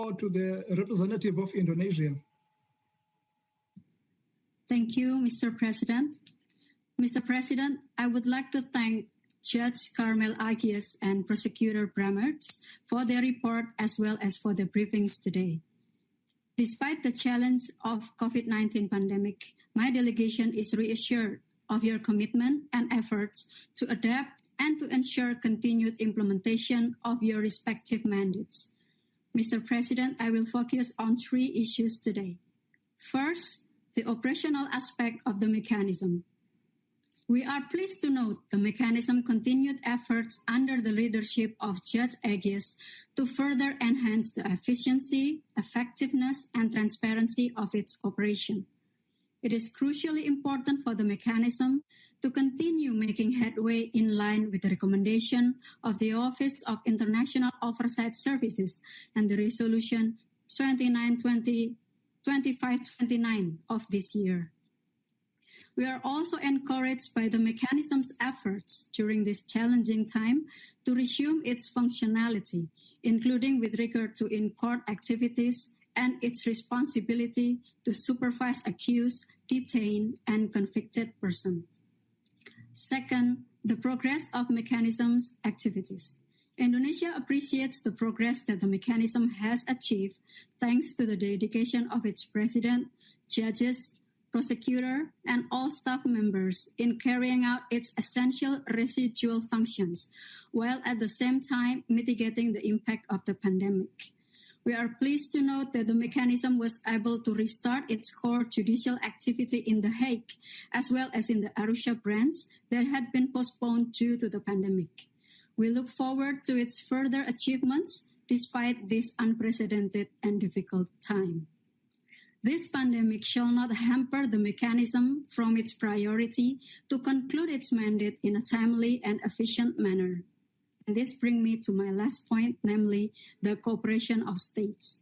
To the representative of Indonesia. Thank you, Mr. President. Mr. President, I would like to thank Judge Carmel Agius and Prosecutor Bramertz for their report as well as for the briefings today. Despite the challenge of COVID-19 pandemic, my delegation is reassured of your commitment and efforts to adapt and to ensure continued implementation of your respective mandates. Mr. President, I will focus on 3 issues today. First, the operational aspect of the mechanism. We are pleased to note the mechanism continued efforts under the leadership of Judge Agius to further enhance the efficiency, effectiveness, and transparency of its operation. It is crucially important for the mechanism to continue making headway in line with the recommendation of the Office of International Oversight Services and the Resolution 2529 of this year. We are also encouraged by the mechanism's efforts during this challenging time to resume its functionality, including with regard to in-court activities and its responsibility to supervise accused, detained, and convicted persons. Second, the progress of mechanism's activities. Indonesia appreciates the progress that the mechanism has achieved thanks to the dedication of its president, judges, prosecutor, and all staff members in carrying out its essential residual functions, while at the same time mitigating the impact of the pandemic. We are pleased to note that the mechanism was able to restart its core judicial activity in The Hague, as well as in the Arusha branch that had been postponed due to the pandemic. We look forward to its further achievements despite this unprecedented and difficult time. This pandemic shall not hamper the mechanism from its priority to conclude its mandate in a timely and efficient manner. And this brings me to my last point, namely the cooperation of states.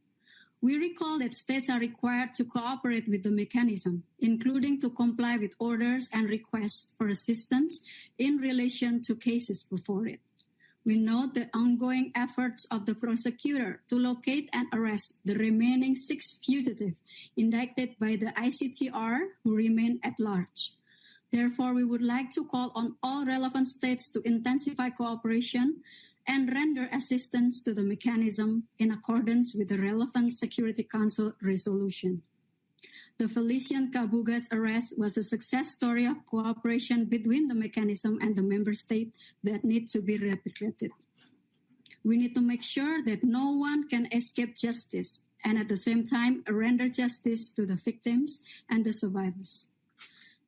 We recall that states are required to cooperate with the mechanism, including to comply with orders and requests for assistance in relation to cases before it. We note the ongoing efforts of the prosecutor to locate and arrest the remaining 6 fugitives indicted by the ICTR who remain at large. Therefore, we would like to call on all relevant states to intensify cooperation and render assistance to the mechanism in accordance with the relevant Security Council resolution. The Felician Kabuga's arrest was a success story of cooperation between the mechanism and the member state that need to be replicated. We need to make sure that no one can escape justice and at the same time render justice to the victims and the survivors.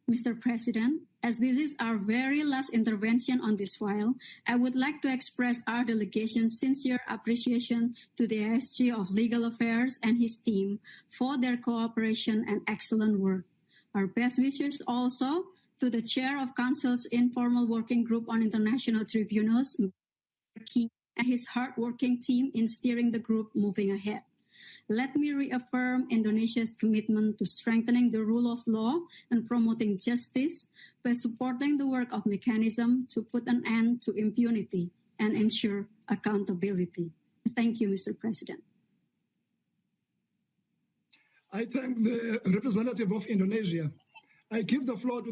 Mr. President, as this is our very last intervention on this file, I would like to express our delegation's sincere appreciation to the ASG of Legal Affairs and his team for their cooperation and excellent work. Our best wishes also to the Chair of Council's Informal Working Group on International Tribunals, and his hard-working team in steering the group moving ahead. Let me reaffirm Indonesia's commitment to strengthening the rule of law and promoting justice by supporting the work of mechanism to put an end to impunity and ensure accountability. Thank you, Mr. President. I thank the representative of Indonesia. I give the floor to